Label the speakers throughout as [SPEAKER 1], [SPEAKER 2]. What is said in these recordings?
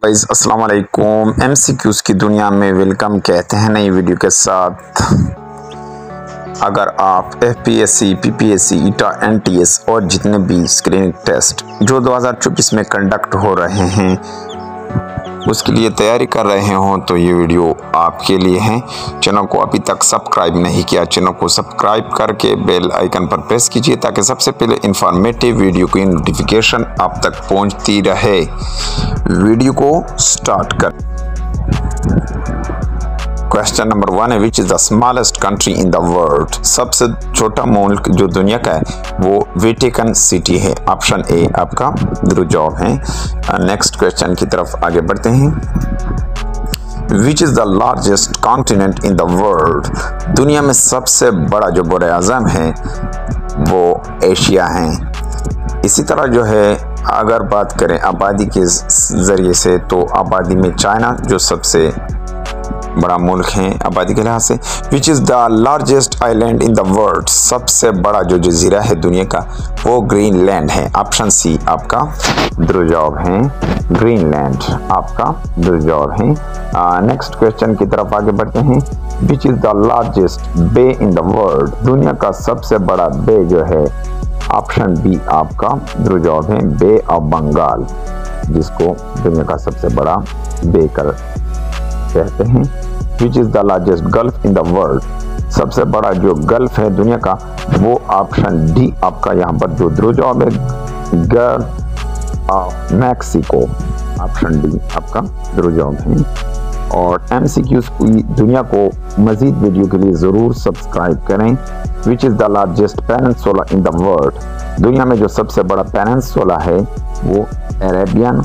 [SPEAKER 1] Guys अस्सलाम वालेकुम। MCQs की दुनिया में वेलकम कहते हैं नई वीडियो के साथ। अगर आप एफपीएससी, पीपीएससी, ईटा, एनटीएस और जितने भी स्क्रीनिंग टेस्ट जो 2024 में कंडक्ट हो रहे हैं उसके लिए तैयारी कर रहे हो तो ये वीडियो आपके लिए है। चैनल को अभी तक सब्सक्राइब नहीं किया, चैनल को सब्सक्राइब करके बेल आइकन पर प्रेस कीजिए ताकि सबसे पहले इंफॉर्मेटिव वीडियो की नोटिफिकेशन आप तक पहुंचती रहे। वीडियो को स्टार्ट कर। क्वेश्चन नंबर 1 है, विच is the smallest country in the world. सबसे छोटा मुल्क जो दुनिया का है वो वेटिकन सिटी है। ऑप्शन ए आपका दुरुस्त जवाब है। नेक्स्ट क्वेश्चन की तरफ आगे बढ़ते हैं। Which is the largest continent in the world. दुनिया में सबसे बड़ा जो बड़ा आज़म है वो एशिया है। इसी तरह जो है अगर बात करें आबादी के ज़रिए से तो आबादी में चाइना जो सबसे बड़ा मुल्क है आबादी के लिहाज से। विच is the largest island in the world. सबसे बड़ा जो जजीरा है दुनिया का वो ग्रीनलैंड है। ऑप्शन सी आपका दुरुस्त जवाब है। ग्रीनलैंड आपका दुरुस्त जवाब है। नेक्स्ट क्वेश्चन की तरफ आगे बढ़ते हैं। Which is the largest bay in the world. दुनिया का सबसे बड़ा बे जो है ऑप्शन बी आपका दुरुस्त जवाब है। बे ऑफ बंगाल, जिसको दुनिया का सबसे बड़ा बे कर कहते हैं। Which is the largest gulf in the world. सबसे बड़ा जो गल्फ है दुनिया का वो ऑप्शन डी आपका यहाँ पर जो दुरुस्त जवाब है। Gulf of Mexico, option D आपका दुरुस्त जवाब है। और एमसीक्यूज़ की दुनिया को मजीद वीडियो के लिए ज़रूर सब्सक्राइब करें। विच is the largest peninsula in the world. दुनिया में जो सबसे बड़ा पेनिनसुला है वो अरेबियन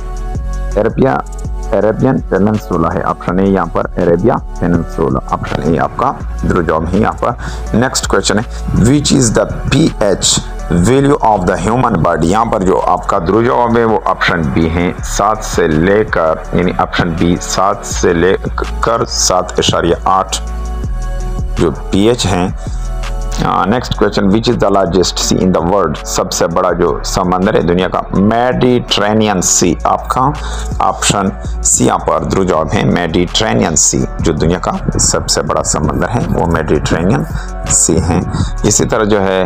[SPEAKER 1] पेनिनसुला है। ऑप्शन ए यहाँ पर अरेबिया पेनिनसुला, ऑप्शन ए आपका दुरुस्त जवाब है यहाँ पर। नेक्स्ट क्वेश्चन है, विच is the pH value of the human body. यहाँ पर जो आपका दुरुस्त जवाब है वो ऑप्शन बी है। 7 से लेकर यानी ऑप्शन बी 7 से लेकर 7.8 जो पीएच है। Next question, which is the largest C in the world. सबसे बड़ा जो समंदर है दुनिया का मेडिट्रेनियन सी, आपका ऑप्शन सी यहाँ पर दुरुस्त जवाब है। मेडिट्रेनियन सी जो दुनिया का सबसे बड़ा समंदर है वो मेडिट्रेनियन सी है। इसी तरह जो है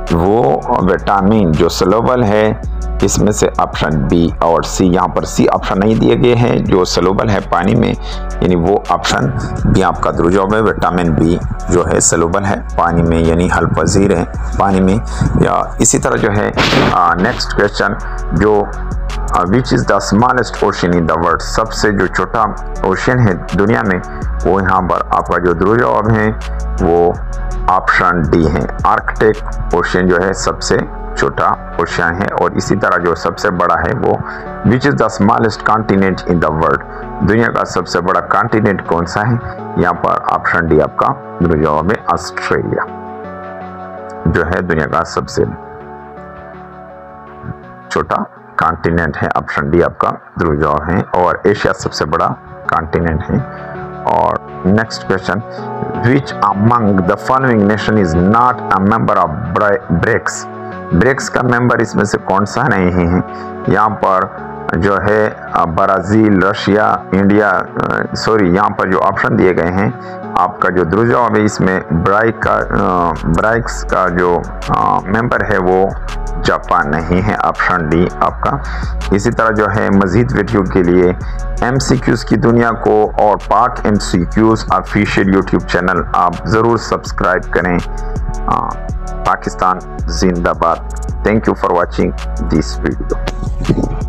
[SPEAKER 1] वो विटामिन जो सलोबल है इसमें से ऑप्शन बी और सी, यहाँ पर सी ऑप्शन नहीं दिए गए हैं। जो सलोबल है पानी में यानी वो ऑप्शन बी आपका दुरुस्त जवाब है। विटामिन बी जो है सलोबल है पानी में यानी हल पजीर है पानी में। या इसी तरह जो है नेक्स्ट क्वेश्चन जो विच is the smallest ocean in the world. सबसे जो छोटा ओशन है दुनिया में वो यहाँ पर आपका जो दुरुस्त जवाब है वो ऑप्शन डी है। आर्कटिक ओशन जो है सबसे छोटा ओशन है। और इसी तरह जो सबसे बड़ा है वो विच is the smallest continent in the world. दुनिया का सबसे बड़ा कॉन्टिनेंट कौन सा है, यहाँ पर ऑप्शन डी आपका दुरुस्त जवाब है। ऑस्ट्रेलिया जो है दुनिया का सबसे छोटा कॉन्टिनेंट है। ऑप्शन डी आपका दुरुस्त जवाब है। और एशिया सबसे बड़ा कॉन्टिनेंट है। और next question, which among the following nation is not a member of BRICS. BRICS का मेंबर इसमें से कौन सा नहीं है। यहाँ पर जो है ब्राज़ील, रशिया, इंडिया, यहाँ पर जो ऑप्शन दिए गए हैं आपका जो दुरुस्त जवाब है इसमें ब्रिक्स का जो मेंबर है वो जापान नहीं है। ऑप्शन डी आपका। इसी तरह जो है मज़ीद वीडियो के लिए एमसीक्यूज़ की दुनिया को और पाक एमसीक्यूज़ ऑफिशियल यूट्यूब चैनल आप ज़रूर सब्सक्राइब करें। पाकिस्तान जिंदाबाद। Thank you for watching this video.